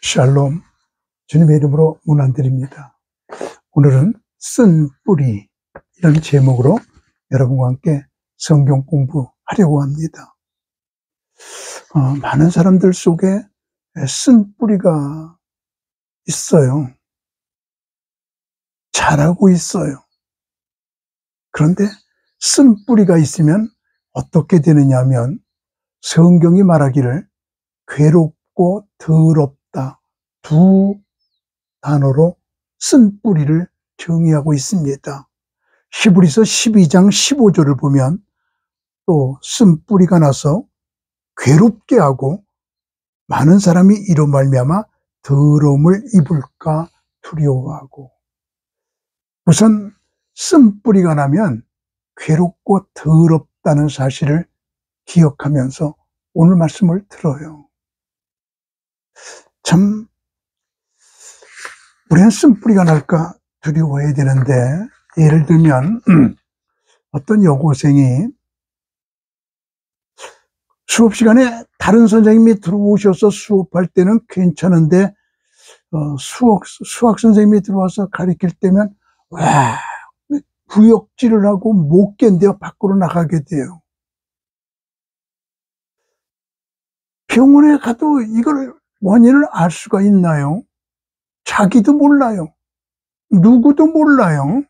샬롬, 주님의 이름으로 문안드립니다. 오늘은 쓴 뿌리, 이런 제목으로 여러분과 함께 성경 공부하려고 합니다. 많은 사람들 속에 쓴 뿌리가 있어요. 자라고 있어요. 그런데 쓴 뿌리가 있으면 어떻게 되느냐 하면 성경이 말하기를 괴롭고 더럽다, 두 단어로 쓴 뿌리를 정의하고 있습니다. 히브리서 12장 15절을 보면 또 쓴 뿌리가 나서 괴롭게 하고 많은 사람이 이로 말미암아 더러움을 입을까 두려워하고, 우선 쓴 뿌리가 나면 괴롭고 더럽다는 사실을 기억하면서 오늘 말씀을 들어요. 참 우리는 쓴뿌리가 날까 두려워해야 되는데, 예를 들면 어떤 여고생이 수업 시간에 다른 선생님이 들어오셔서 수업할 때는 괜찮은데 수학 선생님이 들어와서 가르칠 때면 와, 구역질을 하고 못 견뎌 밖으로 나가게 돼요. 병원에 가도 이걸 원인을 알 수가 있나요? 자기도 몰라요. 누구도 몰라요.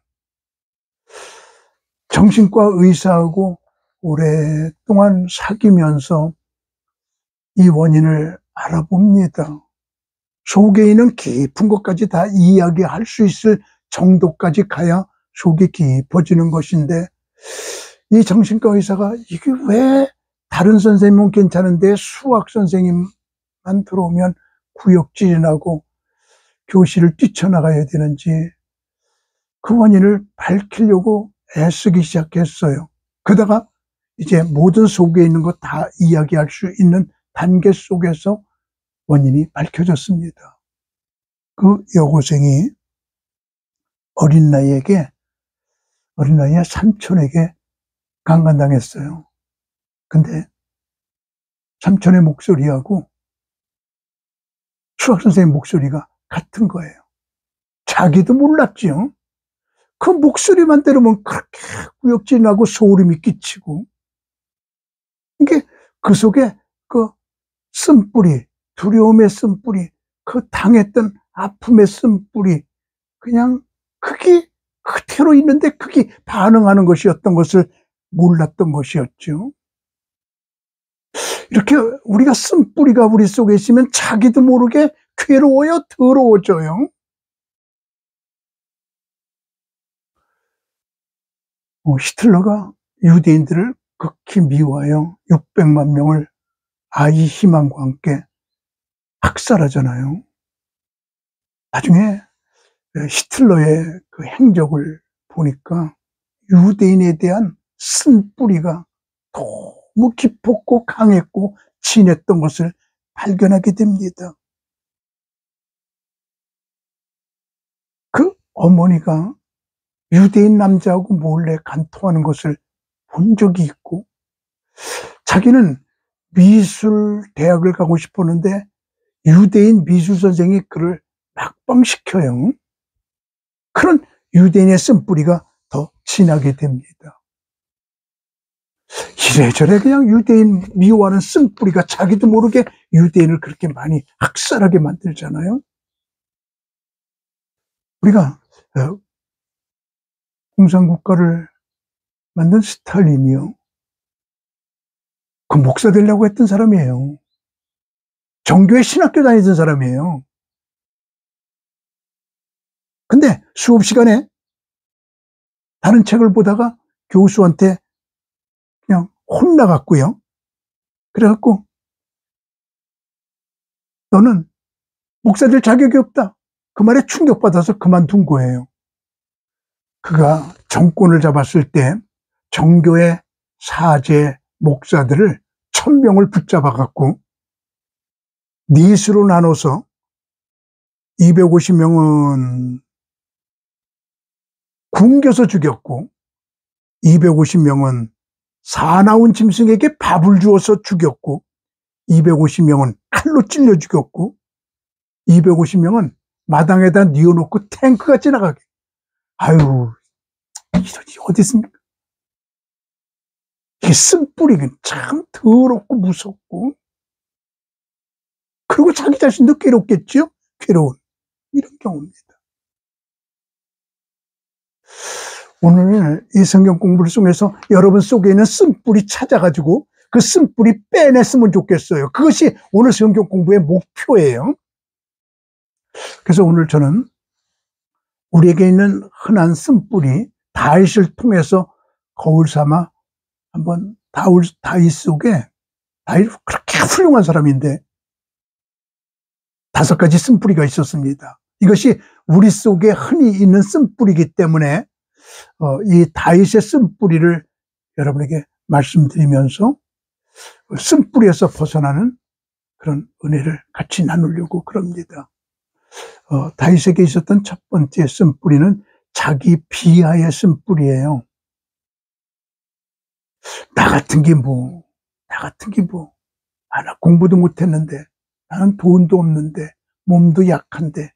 정신과 의사하고 오랫동안 사귀면서 이 원인을 알아봅니다. 속에 있는 깊은 것까지 다 이야기할 수 있을 정도까지 가야 속이 깊어지는 것인데, 이 정신과 의사가 이게 왜 다른 선생님은 괜찮은데 수학 선생님만 들어오면 구역질이 나고 교실을 뛰쳐나가야 되는지, 그 원인을 밝히려고 애쓰기 시작했어요. 그러다가 이제 모든 속에 있는 것 다 이야기할 수 있는 단계 속에서 원인이 밝혀졌습니다. 그 여고생이 어린 나이에 삼촌에게 강간당했어요. 근데 삼촌의 목소리하고 수학선생님 목소리가 같은 거예요. 자기도 몰랐죠. 그 목소리만 들으면 그렇게 구역질나고 소름이 끼치고, 이게 그 속에 그 쓴뿌리, 두려움의 쓴뿌리, 그 당했던 아픔의 쓴뿌리, 그냥 그게 그대로 있는데 그게 반응하는 것이었던 것을 몰랐던 것이었죠. 이렇게 우리가 쓴뿌리가 우리 속에 있으면 자기도 모르게 괴로워요, 더러워져요. 히틀러가 유대인들을 극히 미워하여 600만 명을 아이 희망과 함께 학살하잖아요. 나중에 히틀러의 그 행적을 보니까 유대인에 대한 쓴뿌리가 너무 깊었고 강했고 진했던 것을 발견하게 됩니다. 그 어머니가 유대인 남자하고 몰래 간통하는 것을 본 적이 있고, 자기는 미술 대학을 가고 싶었는데 유대인 미술 선생이 그를 낙방시켜요. 그런 유대인의 쓴뿌리가 더 진하게 됩니다. 이래저래 그냥 유대인 미워하는 쓴뿌리가 자기도 모르게 유대인을 그렇게 많이 학살하게 만들잖아요. 우리가 공산국가를 만든 스탈린이요, 그 목사 되려고 했던 사람이에요. 정교회 신학교 다니던 사람이에요. 근데 수업 시간에 다른 책을 보다가 교수한테 그냥 혼나갔고요. 그래갖고 너는 목사 될 자격이 없다, 그 말에 충격받아서 그만둔 거예요. 그가 정권을 잡았을 때 정교회 사제 목사들을 1000명을 붙잡아갖고 넷으로 나눠서 250명은 굶겨서 죽였고 250명은 사나운 짐승에게 밥을 주어서 죽였고 250명은 칼로 찔러 죽였고 250명은 마당에다 뉘어놓고 탱크가 지나가게. 아유, 이러니 어디 있습니까? 이 쓴뿌리가 참 더럽고 무섭고, 그리고 자기 자신도 괴롭겠죠? 괴로운 이런 경우입니다. 오늘 이 성경 공부를 통해서 여러분 속에 있는 쓴뿌리 찾아가지고 그 쓴뿌리 빼냈으면 좋겠어요. 그것이 오늘 성경 공부의 목표예요. 그래서 오늘 저는 우리에게 있는 흔한 쓴뿌리 다윗을 통해서 거울 삼아 한번 다윗 속에, 다윗 그렇게 훌륭한 사람인데 5가지 쓴뿌리가 있었습니다. 이것이 우리 속에 흔히 있는 쓴뿌리이기 때문에 이 다윗의 쓴뿌리를 여러분에게 말씀드리면서 쓴뿌리에서 벗어나는 그런 은혜를 같이 나누려고 그럽니다. 다윗에게 있었던 첫 번째 쓴뿌리는 자기 비하의 쓴뿌리예요. 나 같은 게 뭐, 나 공부도 못했는데, 나는 돈도 없는데, 몸도 약한데,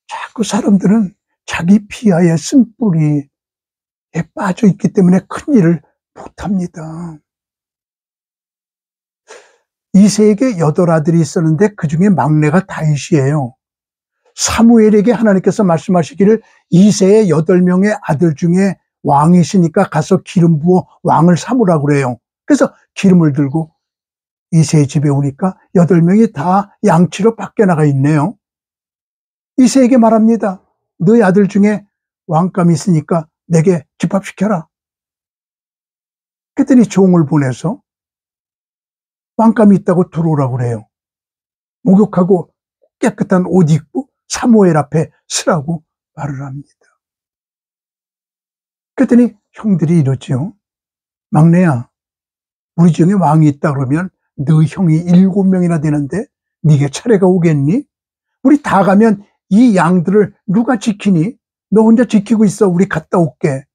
자꾸 사람들은 자기 비하의 쓴뿌리에 빠져 있기 때문에 큰 일을 못합니다. 이새에게 8아들이 있었는데 그 중에 막내가 다윗이에요. 사무엘에게 하나님께서 말씀하시기를 이새의 8명의 아들 중에 왕이시니까 가서 기름 부어 왕을 삼으라고 그래요. 그래서 기름을 들고 이새의 집에 오니까 8명이 다 양치로 밖에 나가 있네요. 이새에게 말합니다. 너희 아들 중에 왕감이 있으니까 내게 집합시켜라. 그랬더니 종을 보내서 왕감이 있다고 들어오라고 그래요. 목욕하고 깨끗한 옷 입고 사무엘 앞에 서라고 말을 합니다. 그랬더니 형들이 이러죠. 막내야, 우리 중에 왕이 있다 그러면 너 형이 7명이나 되는데 네게 차례가 오겠니? 우리 다 가면 이 양들을 누가 지키니? 너 혼자 지키고 있어. 우리 갔다 올게.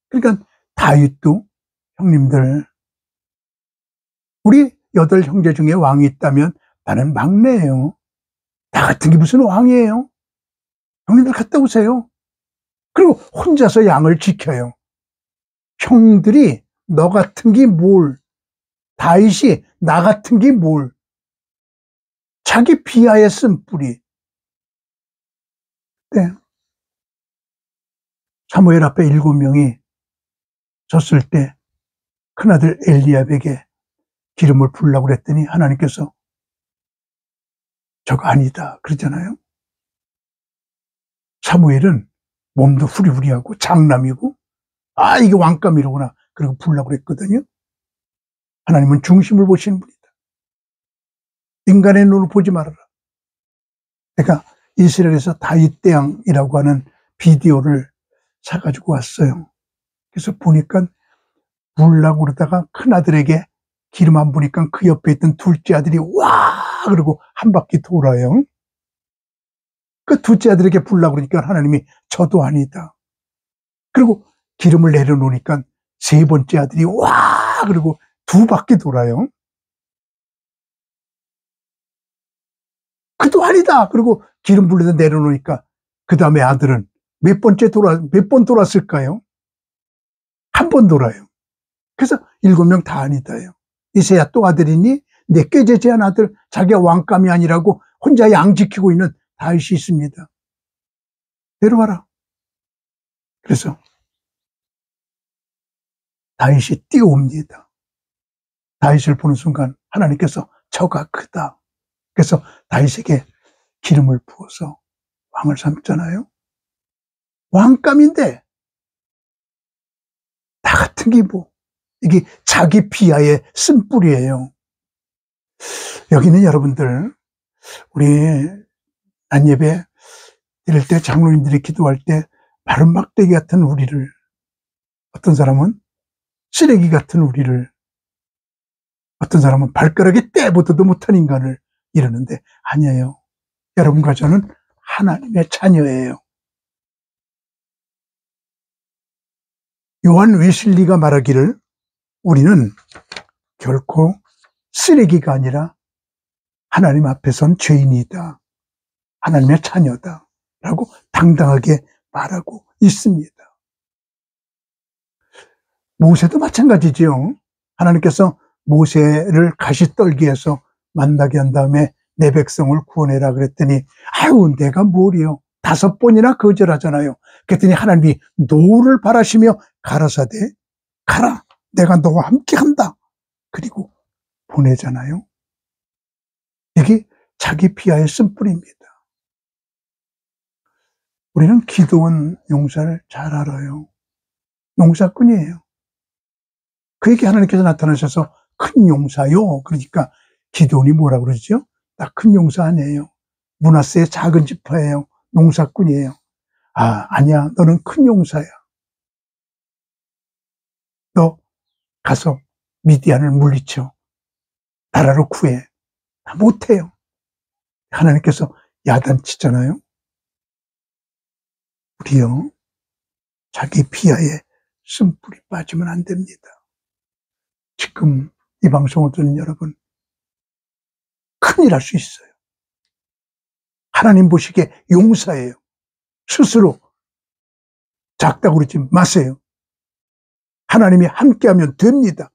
그러니까 다윗도 형님들, 우리 8 형제 중에 왕이 있다면 나는 막내예요. 나 같은 게 무슨 왕이에요? 형님들 갔다 오세요. 그리고 혼자서 양을 지켜요. 형들이 너 같은 게 뭘, 다윗이 나 같은 게 뭘, 자기 비하에 쓴 뿌리. 네. 사무엘 앞에 7명이 섰을 때 큰아들 엘리압에게 기름을 부으려고 그랬더니 하나님께서 저거 아니다 그러잖아요. 사무엘은 몸도 후리후리하고 장남이고 이게 왕감이로구나 그리고 부으려고 그랬거든요. 하나님은 중심을 보시는 분이다. 인간의 눈을 보지 말아라. 내가 이스라엘에서 다윗 대왕이라고 하는 비디오를 사가지고 왔어요. 그래서 보니까 부으려고 그러다가 큰아들에게 기름 안 부니까 그 옆에 있던 둘째 아들이 와 그러고 한 바퀴 돌아요. 그 둘째 아들에게 부으려고 그러니까 하나님이 저도 아니다. 그리고 기름을 내려놓으니까 세 번째 아들이 와 그러고 2바퀴 돌아요. 그도 아니다. 그리고 기름 불려서 내려놓으니까 그 다음에 아들은 몇 번 돌았을까요? 한 번 돌아요. 그래서 7명 다 아니다요. 이새야 또 아들이니? 내 꾀죄죄한 아들, 자기가 왕감이 아니라고 혼자 양 지키고 있는 다윗이 있습니다. 내려와라. 그래서 다윗이 뛰어옵니다. 다윗을 보는 순간 하나님께서 저가 크다. 그래서 다윗에게 기름을 부어서 왕을 삼잖아요. 왕감인데 나 같은 게 뭐, 이게 자기 비하의 쓴뿌리예요. 여기는 여러분들, 우리 낮예배 드릴 때 장로님들이 기도할 때 마른 막대기 같은 우리를, 어떤 사람은 쓰레기 같은 우리를, 어떤 사람은 발가락에 떼보지도 못한 인간을 이러는데 아니에요. 여러분과 저는 하나님의 자녀예요. 요한 웨슬리가 말하기를 우리는 결코 쓰레기가 아니라 하나님 앞에 선 죄인이다. 하나님의 자녀다라고 당당하게 말하고 있습니다. 모세도 마찬가지죠. 하나님께서 모세를 가시떨기에서 만나게 한 다음에 내 백성을 구원해라 그랬더니 아유 내가 뭘이요. 5번이나 거절하잖아요. 그랬더니 하나님이 노를 바라시며 가라사대 가라 내가 너와 함께 한다. 그리고 보내잖아요. 이게 자기 피아의 쓴뿌리입니다. 우리는 기도원 용사를 잘 알아요. 농사꾼이에요. 그에게 하나님께서 나타나셔서 큰 용사요. 그러니까 기도원이 뭐라 그러죠? 나 큰 용사 아니에요. 므낫세의 작은 지파예요. 농사꾼이에요. 아, 아니야. 너는 큰 용사야. 너 가서 미디안을 물리쳐. 나라로 구해. 나 못해요. 하나님께서 야단치잖아요. 우리요. 자기 피아에 쓴뿌리 빠지면 안 됩니다. 지금 이 방송을 듣는 여러분 큰일 날 수 있어요. 하나님 보시기에 용사예요. 스스로 작다고 그러지 마세요. 하나님이 함께하면 됩니다.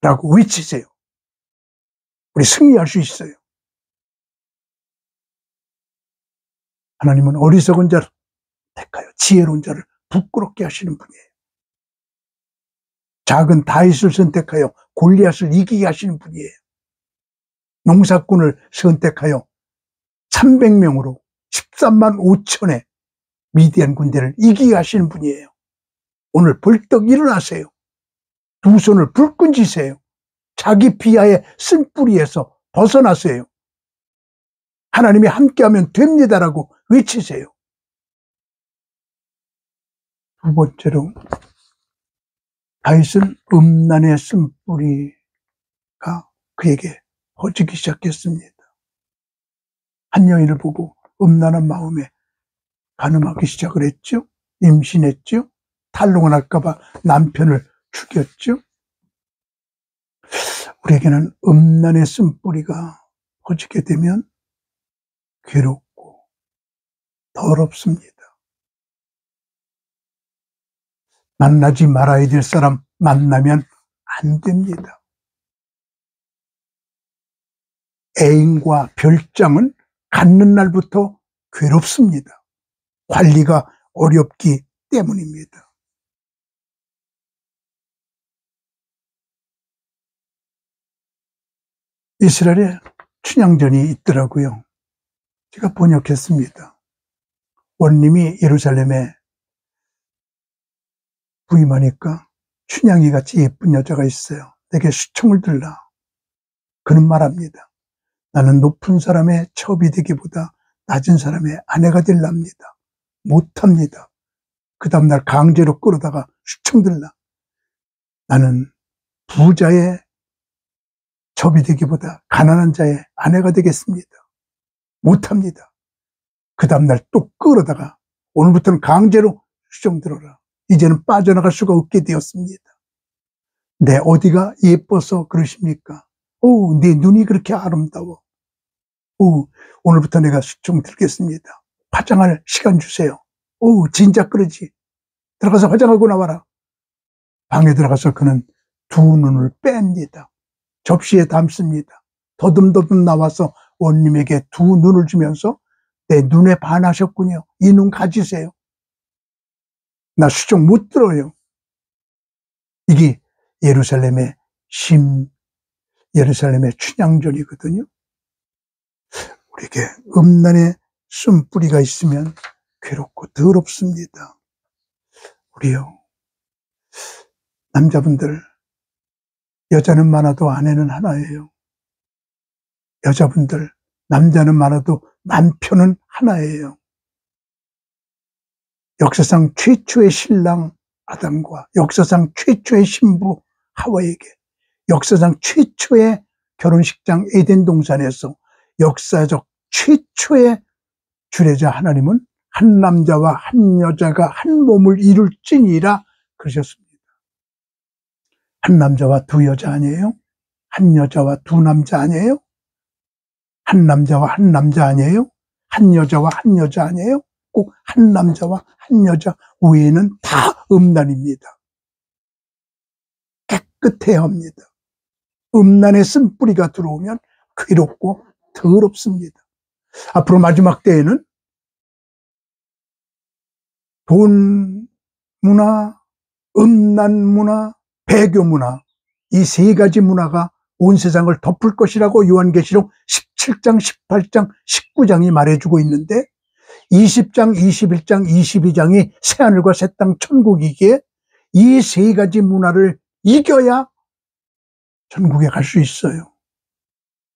라고 외치세요. 우리 승리할 수 있어요. 하나님은 어리석은 자를 택하여 지혜로운 자를 부끄럽게 하시는 분이에요. 작은 다윗을 선택하여 골리앗을 이기게 하시는 분이에요. 농사꾼을 선택하여 300명으로 13만 5천의 미디안 군대를 이기게 하시는 분이에요. 오늘 벌떡 일어나세요. 두 손을 불끈 쥐세요. 자기 피아의 쓴뿌리에서 벗어나세요. 하나님이 함께하면 됩니다라고 외치세요. 두 번째로 다윗은 음란의 쓴뿌리가 그에게 퍼지기 시작했습니다. 한 여인을 보고 음란한 마음에 간음하기 시작을 했죠. 임신했죠. 탈로가 날까봐 남편을 죽였죠. 우리에게는 음란의 쓴뿌리가 퍼지게 되면 괴롭고 더럽습니다. 만나지 말아야 될 사람 만나면 안 됩니다. 애인과 별장은 갖는 날부터 괴롭습니다. 관리가 어렵기 때문입니다. 이스라엘에 춘향전이 있더라고요. 제가 번역했습니다. 원님이 예루살렘에 부임하니까 춘향이 같이 예쁜 여자가 있어요. 내게 수청을 들라. 그는 말합니다. 나는 높은 사람의 첩이 되기보다 낮은 사람의 아내가 될랍니다. 못합니다. 그 다음날 강제로 끌어다가 수청 들라. 나는 부자의 첩이 되기보다 가난한 자의 아내가 되겠습니다. 못합니다. 그 다음날 또 끌어다가 오늘부터는 강제로 수청 들어라. 이제는 빠져나갈 수가 없게 되었습니다. 내 어디가 예뻐서 그러십니까? 오, 네 눈이 그렇게 아름다워. 오, 오늘부터 내가 수청 들겠습니다. 화장할 시간 주세요. 오, 진작 그러지. 들어가서 화장하고 나와라. 방에 들어가서 그는 두 눈을 뺍니다. 접시에 담습니다. 더듬더듬 나와서 원님에게 두 눈을 주면서 내 눈에 반하셨군요. 이 눈 가지세요. 나 수청 못 들어요. 이게 예루살렘의 춘향전이거든요. 우리에게 음란의 쓴뿌리가 있으면 괴롭고 더럽습니다. 우리요, 남자분들, 여자는 많아도 아내는 하나예요. 여자분들, 남자는 많아도 남편은 하나예요. 역사상 최초의 신랑 아담과 역사상 최초의 신부 하와에게, 역사상 최초의 결혼식장 에덴 동산에서 역사적 최초의 주례자 하나님은 한 남자와 한 여자가 한 몸을 이룰지니라 그러셨습니다. 한 남자와 두 여자 아니에요? 한 여자와 두 남자 아니에요? 한 남자와 한 남자 아니에요? 한 여자와 한 여자 아니에요? 꼭 한 남자와 한 여자 외에는 다 음란입니다. 깨끗해야 합니다. 음란의 쓴뿌리가 들어오면 괴롭고 더럽습니다. 앞으로 마지막 때에는 돈 문화, 음란 문화, 배교 문화, 이 세 가지 문화가 온 세상을 덮을 것이라고 요한계시록 17장, 18장, 19장이 말해주고 있는데 20장, 21장, 22장이 새하늘과 새 땅 천국이기에 이 세 가지 문화를 이겨야 천국에 갈 수 있어요.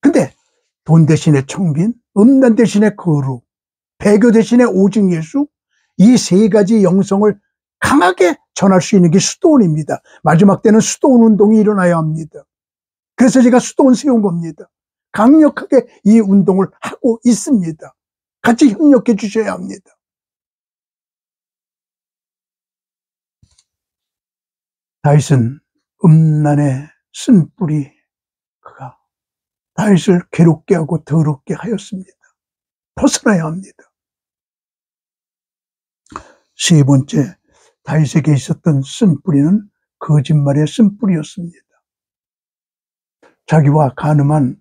근데 돈 대신에 청빈, 음란 대신에 거룩, 배교 대신에 오직 예수, 이 세 가지 영성을 강하게 전할 수 있는 게 수도원입니다. 마지막 때는 수도원 운동이 일어나야 합니다. 그래서 제가 수도원 세운 겁니다. 강력하게 이 운동을 하고 있습니다. 같이 협력해 주셔야 합니다. 다윗은 음란의 쓴뿌리, 그가 다윗을 괴롭게 하고 더럽게 하였습니다. 벗어나야 합니다. 세 번째, 다윗에게 있었던 쓴뿌리는 거짓말의 쓴뿌리였습니다. 자기와 간음한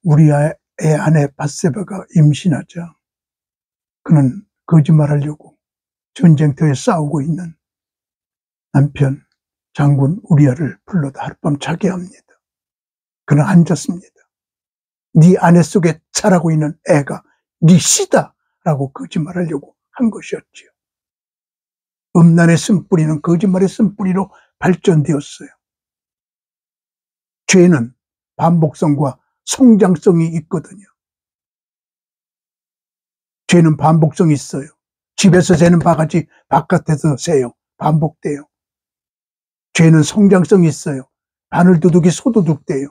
우리아의 아내 밧세바가 임신하자 그는 거짓말하려고 전쟁터에 싸우고 있는 남편 장군 우리아를 불러다 하룻밤 자게 합니다. 그는 앉았습니다. 네 아내 속에 자라고 있는 애가 네 씨다 라고 거짓말하려고 한 것이었지요. 음란의 쓴뿌리는 거짓말의 쓴뿌리로 발전되었어요. 죄는 반복성과 성장성이 있거든요. 죄는 반복성이 있어요. 집에서 새는 바가지 바깥에서 새요. 반복돼요. 죄는 성장성이 있어요. 바늘도둑이 소도둑돼요.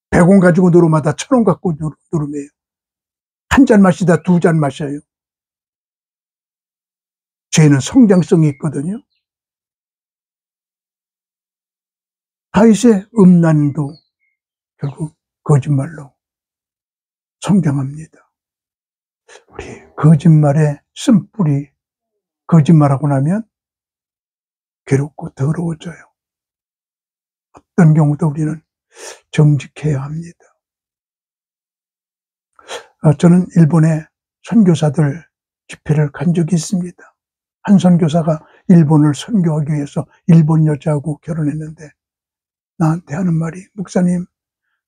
100원 가지고 노름하다 1000원 갖고 노름해요. 한 잔 마시다 2잔 마셔요. 죄는 성장성이 있거든요. 다윗의 음란도 결국 거짓말로 성장합니다. 우리 거짓말의 쓴뿌리, 거짓말하고 나면 괴롭고 더러워져요. 어떤 경우도 우리는 정직해야 합니다. 저는 일본의 선교사들 집회를 간 적이 있습니다. 한 선교사가 일본을 선교하기 위해서 일본 여자하고 결혼했는데 나한테 하는 말이, 목사님,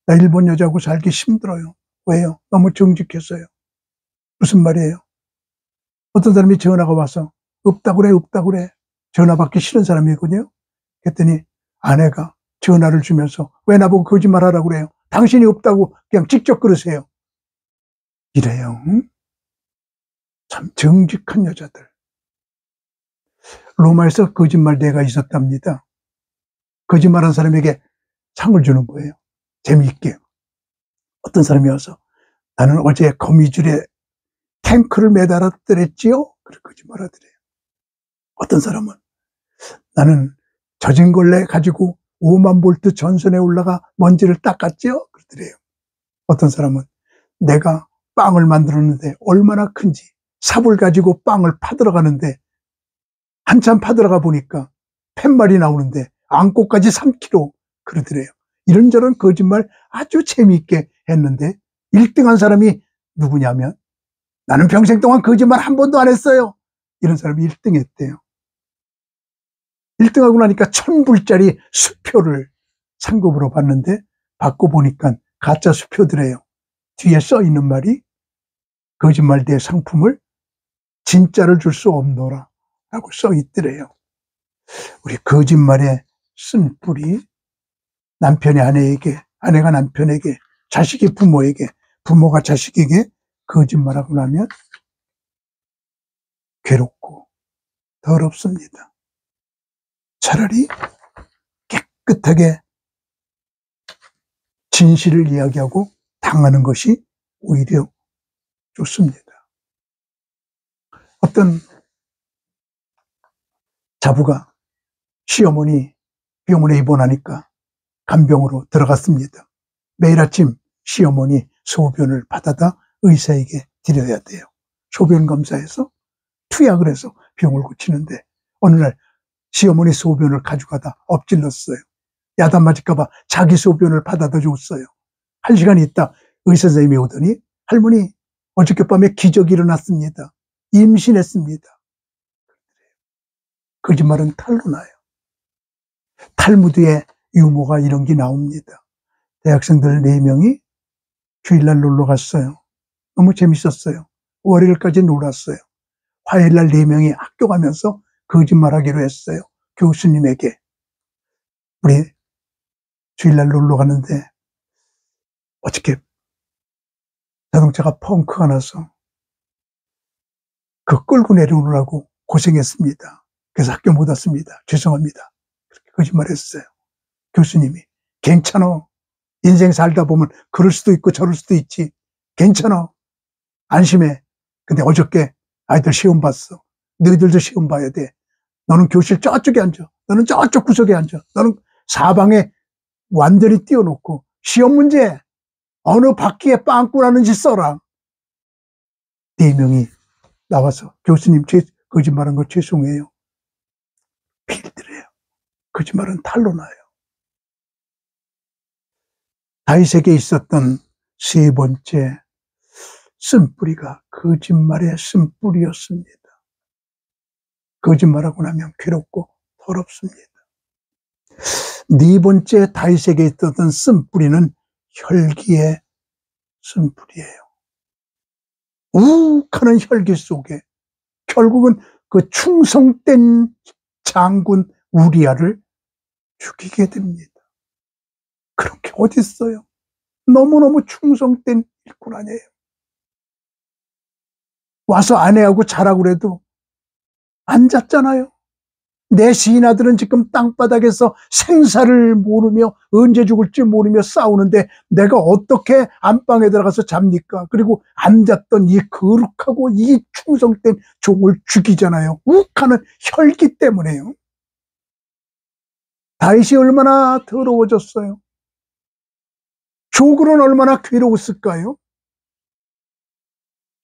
나 일본 여자하고 살기 힘들어요. 왜요? 너무 정직해서요. 무슨 말이에요? 어떤 사람이 전화가 와서 없다고 그래, 없다고 그래. 전화 받기 싫은 사람이거든요. 그랬더니 아내가 전화를 주면서 왜 나보고 거짓말하라고 그래요? 당신이 없다고 그냥 직접 그러세요. 이래요. 응? 참 정직한 여자들. 로마에서 거짓말대회가 있었답니다. 거짓말한 사람에게 상을 주는 거예요. 재미있게. 어떤 사람이 와서 나는 어제 거미줄에 탱크를 매달았더랬지요? 그렇게 거짓말하더래요. 어떤 사람은 나는 젖은 걸레 가지고 5만 볼트 전선에 올라가 먼지를 닦았지요? 그러더래요. 어떤 사람은 내가 빵을 만들었는데 얼마나 큰지 삽을 가지고 빵을 파들어 가는데 한참 파들어가 보니까 팻말이 나오는데 안고까지 3kg 그러더래요. 이런저런 거짓말 아주 재미있게 했는데 1등한 사람이 누구냐면 나는 평생 동안 거짓말 한 번도 안 했어요. 이런 사람이 1등 했대요. 1등하고 나니까 1000불짜리 수표를 상금으로 받는데 받고 보니까 가짜 수표더래요. 뒤에 써 있는 말이 거짓말대 상품을 진짜를 줄 수 없노라 라고 써 있더래요. 우리 거짓말에 쓴 뿌리, 남편이 아내에게, 아내가 남편에게, 자식이 부모에게, 부모가 자식에게 거짓말하고 나면 괴롭고 더럽습니다. 차라리 깨끗하게 진실을 이야기하고 당하는 것이 오히려 좋습니다. 어떤 자부가 시어머니 병원에 입원하니까 간병으로 들어갔습니다. 매일 아침 시어머니 소변을 받아다 의사에게 드려야 돼요. 소변 검사해서 투약을 해서 병을 고치는데 어느 날 시어머니 소변을 가져가다 엎질렀어요. 야단 맞을까봐 자기 소변을 받아다 줬어요. 1시간 있다 의사 선생님이 오더니 할머니 어저께 밤에 기적이 일어났습니다. 임신했습니다. 거짓말은 탈로 나요. 탈무드의 유머가 이런 게 나옵니다. 대학생들 4명이 주일날 놀러 갔어요. 너무 재밌었어요. 월요일까지 놀았어요. 화요일날 4명이 학교 가면서 거짓말하기로 했어요. 교수님에게. 우리 주일날 놀러 갔는데 어저께 자동차가 펑크가 나서 그 끌고 내려오느라고 고생했습니다. 그래서 학교 못 왔습니다. 죄송합니다. 그렇게 거짓말했어요. 교수님이 괜찮아. 인생 살다 보면 그럴 수도 있고 저럴 수도 있지. 괜찮아. 안심해. 근데 어저께 아이들 시험 봤어. 너희들도 시험 봐야 돼. 너는 교실 저쪽에 앉아. 너는 저쪽 구석에 앉아. 너는 사방에 완전히 띄워놓고 시험 문제 어느 바퀴에 빵꾸 나는지 써라. 4명이 나와서 교수님 거짓말한 거 죄송해요. 필드래요. 거짓말은 탈로 나요. 다윗에게 있었던 3번째 쓴뿌리가 거짓말의 쓴뿌리였습니다. 거짓말하고 나면 괴롭고 더럽습니다. 4번째 다윗에게 있었던 쓴뿌리는 혈기의 쓴뿌리예요. 우욱하는 혈기 속에 결국은 그 충성된 장군 우리아를 죽이게 됩니다. 그런 게 어디 있어요? 너무너무 충성된 일꾼 아니에요. 와서 아내하고 자라고 그래도 안 잤잖아요. 내 시인아들은 지금 땅바닥에서 생사를 모르며 언제 죽을지 모르며 싸우는데 내가 어떻게 안방에 들어가서 잡니까? 그리고 안 잤던 이 거룩하고 이 충성된 종을 죽이잖아요. 욱하는 혈기 때문에요. 다윗이 얼마나 더러워졌어요. 조글은 얼마나 괴로웠을까요?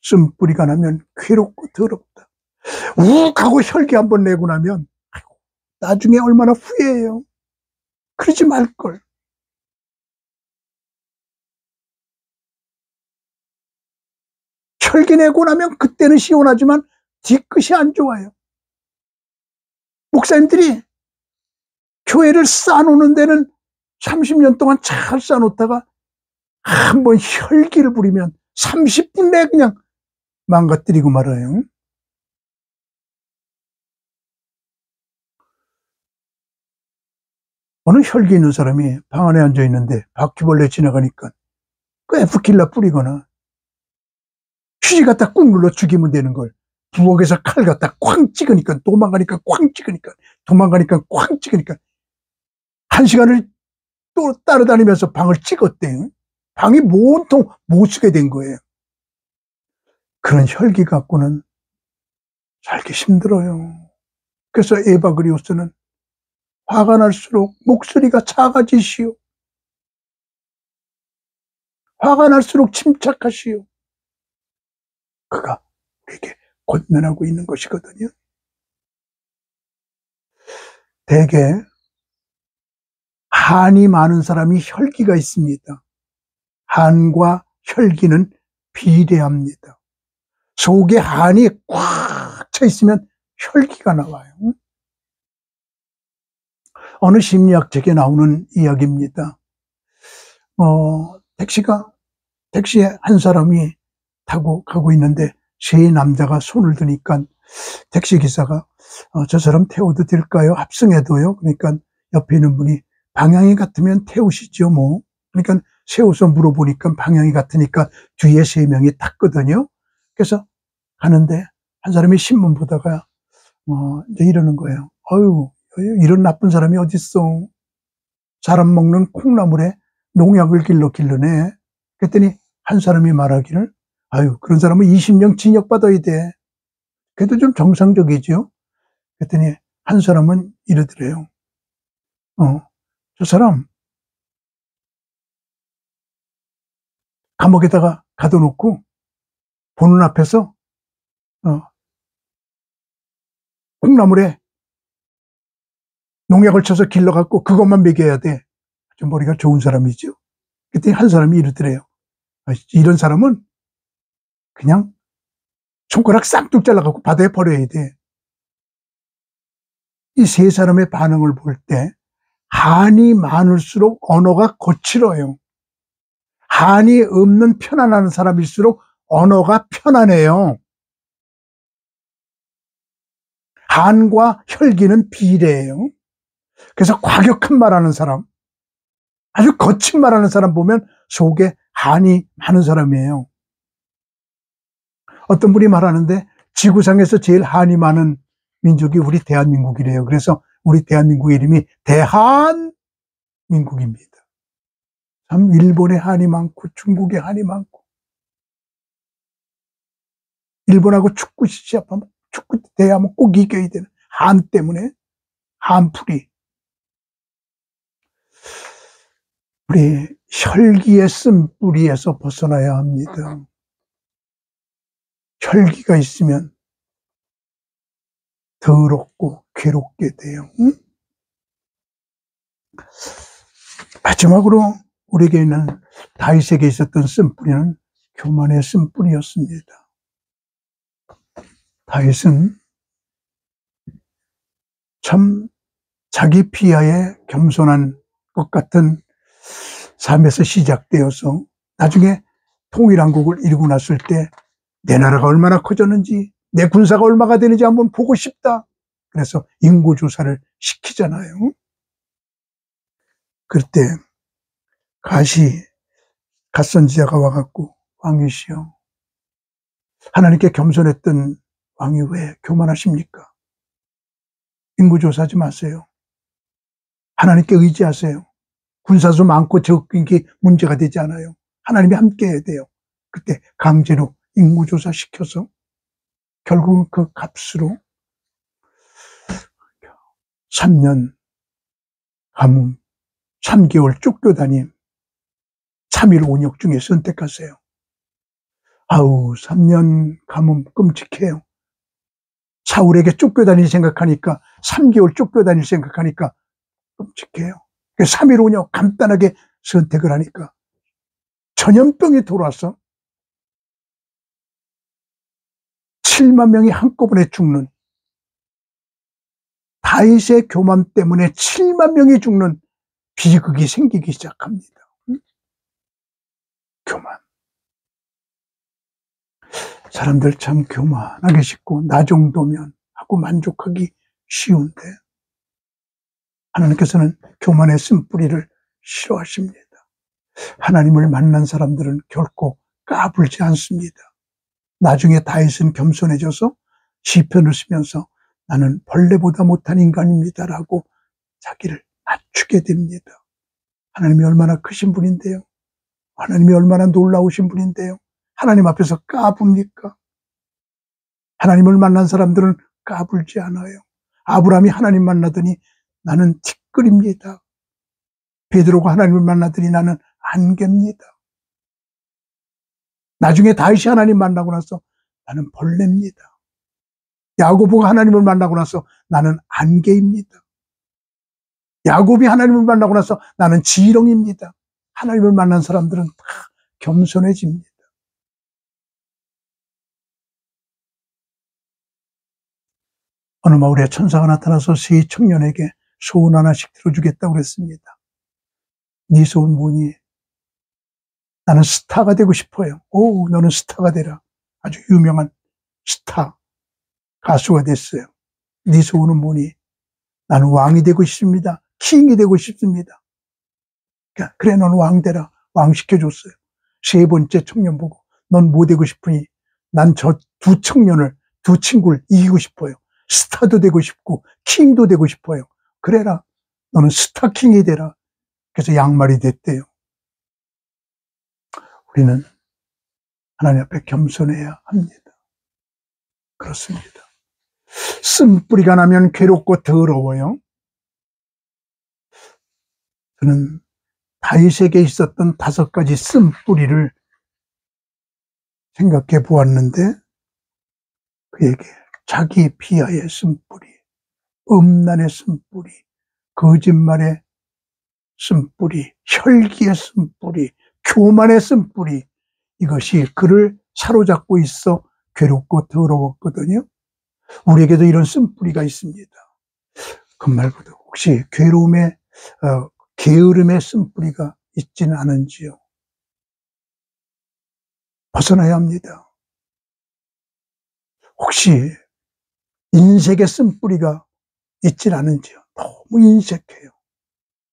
쓴뿌리가 나면 괴롭고 더럽다. 욱하고 혈기 한번 내고 나면 나중에 얼마나 후회해요. 그러지 말걸. 혈기 내고 나면 그때는 시원하지만 뒤끝이 안 좋아요. 목사님들이 교회를 쌓아놓는 데는 30년 동안 잘 쌓아놓다가 한번 혈기를 부리면 30분 내에 그냥 망가뜨리고 말아요. 어느 혈기 있는 사람이 방 안에 앉아 있는데 바퀴벌레 지나가니까 그 F킬러 뿌리거나 휴지 갖다 꾹 눌러 죽이면 되는 걸 부엌에서 칼 갖다 쾅 찍으니까 도망가니까 쾅 찍으니까 도망가니까 쾅 찍으니까 1시간을 또 따라다니면서 방을 찍었대요. 방이 온통 못 쓰게 된 거예요. 그런 혈기 갖고는 살기 힘들어요. 그래서 에바그리오스는 화가 날수록 목소리가 작아지시오. 화가 날수록 침착하시오. 그가 우리에게 권면하고 있는 것이거든요. 대개 한이 많은 사람이 혈기가 있습니다. 한과 혈기는 비례합니다. 속에 한이 꽉 차 있으면 혈기가 나와요. 어느 심리학 책에 나오는 이야기입니다. 택시에 한 사람이 타고 가고 있는데 3 남자가 손을 드니까 택시기사가 저 사람 태워도 될까요? 합승해도요? 그러니까 옆에 있는 분이 방향이 같으면 태우시죠 뭐. 그러니까 세워서 물어보니까 방향이 같으니까 뒤에 3명이 탔거든요. 그래서 가는데 한 사람이 신문 보다가 이제 이러는 거예요. 어휴, 이런 나쁜 사람이 어딨어. 사람 먹는 콩나물에 농약을 길러내. 그랬더니 한 사람이 말하기를 아유, 그런 사람은 20년 징역받아야 돼. 그래도 좀 정상적이죠. 그랬더니 한 사람은 이러더래요. 저 사람 감옥에다가 가둬놓고 보는 앞에서 콩나물에 농약을 쳐서 길러갖고 그것만 먹여야 돼. 좀 머리가 좋은 사람이죠. 그때 한 사람이 이러더래요. 이런 사람은 그냥 손가락 쌍둑 잘라갖고 바다에 버려야 돼. 이 세 사람의 반응을 볼 때 한이 많을수록 언어가 거칠어요. 한이 없는 편안한 사람일수록 언어가 편안해요. 한과 혈기는 비례해요. 그래서 과격한 말하는 사람, 아주 거친 말하는 사람 보면 속에 한이 많은 사람이에요. 어떤 분이 말하는데 지구상에서 제일 한이 많은 민족이 우리 대한민국이래요. 그래서 우리 대한민국 이름이 대한민국입니다. 참 일본에 한이 많고 중국에 한이 많고 일본하고 축구 시합하면 축구 대회하면 꼭 이겨야 되는 한 때문에 한풀이 우리 혈기의 쓴뿌리에서 벗어나야 합니다. 혈기가 있으면 더럽고 괴롭게 돼요. 응? 마지막으로 우리에게 있는 다윗에게 있었던 쓴뿌리는 교만의 쓴뿌리였습니다. 다윗은 참 자기 피하에 겸손한 것 같은 삶에서 시작되어서 나중에 통일한국을 이루고 났을 때 내 나라가 얼마나 커졌는지 내 군사가 얼마가 되는지 한번 보고 싶다. 그래서 인구조사를 시키잖아요. 그때 갓 선지자가 와갖고 왕이시여 하나님께 겸손했던 왕이 왜 교만하십니까? 인구조사하지 마세요. 하나님께 의지하세요. 군사수 많고 적은 게 문제가 되지 않아요. 하나님이 함께 해야 돼요. 그때 강제로 인구조사 시켜서 결국은 그 값으로 3년 가뭄, 3개월 쫓겨다님, 3일 온역 중에 선택하세요. 아우 3년 가뭄 끔찍해요. 사울에게 쫓겨다닐 생각하니까 3개월 쫓겨다닐 생각하니까 끔찍해요. 3일 온역 간단하게 선택을 하니까 전염병이 돌아서 7만 명이 한꺼번에 죽는 다윗의 교만 때문에 7만 명이 죽는 비극이 생기기 시작합니다. 교만. 사람들 참 교만하게 싶고 나 정도면 하고 만족하기 쉬운데 하나님께서는 교만의 쓴뿌리를 싫어하십니다. 하나님을 만난 사람들은 결코 까불지 않습니다. 나중에 다윗은 겸손해져서 시편을 쓰면서 나는 벌레보다 못한 인간입니다라고 자기를 낮추게 됩니다. 하나님이 얼마나 크신 분인데요. 하나님이 얼마나 놀라우신 분인데요. 하나님 앞에서 까붑니까? 하나님을 만난 사람들은 까불지 않아요. 아브라함이 하나님 만나더니 나는 티끌입니다. 베드로가 하나님을 만나더니 나는 안개입니다. 나중에 다윗이 하나님 만나고 나서 나는 벌레입니다. 야고보가 하나님을 만나고 나서 나는 안개입니다. 야곱이 하나님을 만나고 나서 나는 지렁입니다. 하나님을 만난 사람들은 다 겸손해집니다. 어느 마을에 천사가 나타나서 세 청년에게 소원 하나씩 들어주겠다고 그랬습니다. 네 소원 뭐니? 나는 스타가 되고 싶어요. 오, 너는 스타가 되라. 아주 유명한 스타 가수가 됐어요. 네 소원은 뭐니? 나는 왕이 되고 싶습니다. 킹이 되고 싶습니다. 그래, 넌 왕 되라. 왕 시켜줬어요. 세 번째 청년 보고 넌 뭐 되고 싶으니? 난 저 두 청년을, 두 친구를 이기고 싶어요. 스타도 되고 싶고 킹도 되고 싶어요. 그래라. 너는 스타킹이 되라. 그래서 양말이 됐대요. 우리는 하나님 앞에 겸손해야 합니다. 그렇습니다. 쓴뿌리가 나면 괴롭고 더러워요. 저는 다윗에게 있었던 5가지 쓴뿌리를 생각해 보았는데 그에게 자기 비하의 쓴뿌리, 음란의 쓴뿌리, 거짓말의 쓴뿌리, 혈기의 쓴뿌리, 교만의 쓴뿌리, 이것이 그를 사로잡고 있어 괴롭고 더러웠거든요. 우리에게도 이런 쓴뿌리가 있습니다. 그 말고도 혹시 괴로움의 게으름의 쓴뿌리가 있지는 않은지요? 벗어나야 합니다. 혹시 인색의 쓴뿌리가 있지는 않은지요? 너무 인색해요.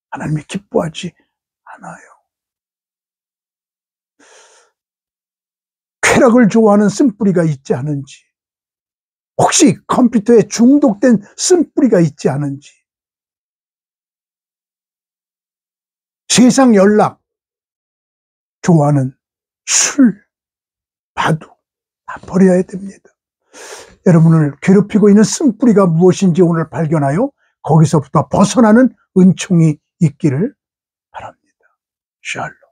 하나님이 기뻐하지 않아요. 쾌락을 좋아하는 쓴뿌리가 있지 않은지, 혹시 컴퓨터에 중독된 쓴뿌리가 있지 않은지, 세상 연락 좋아하는 술, 바둑 다 버려야 됩니다. 여러분을 괴롭히고 있는 쓴뿌리가 무엇인지 오늘 발견하여 거기서부터 벗어나는 은총이 있기를 바랍니다. 샬롬.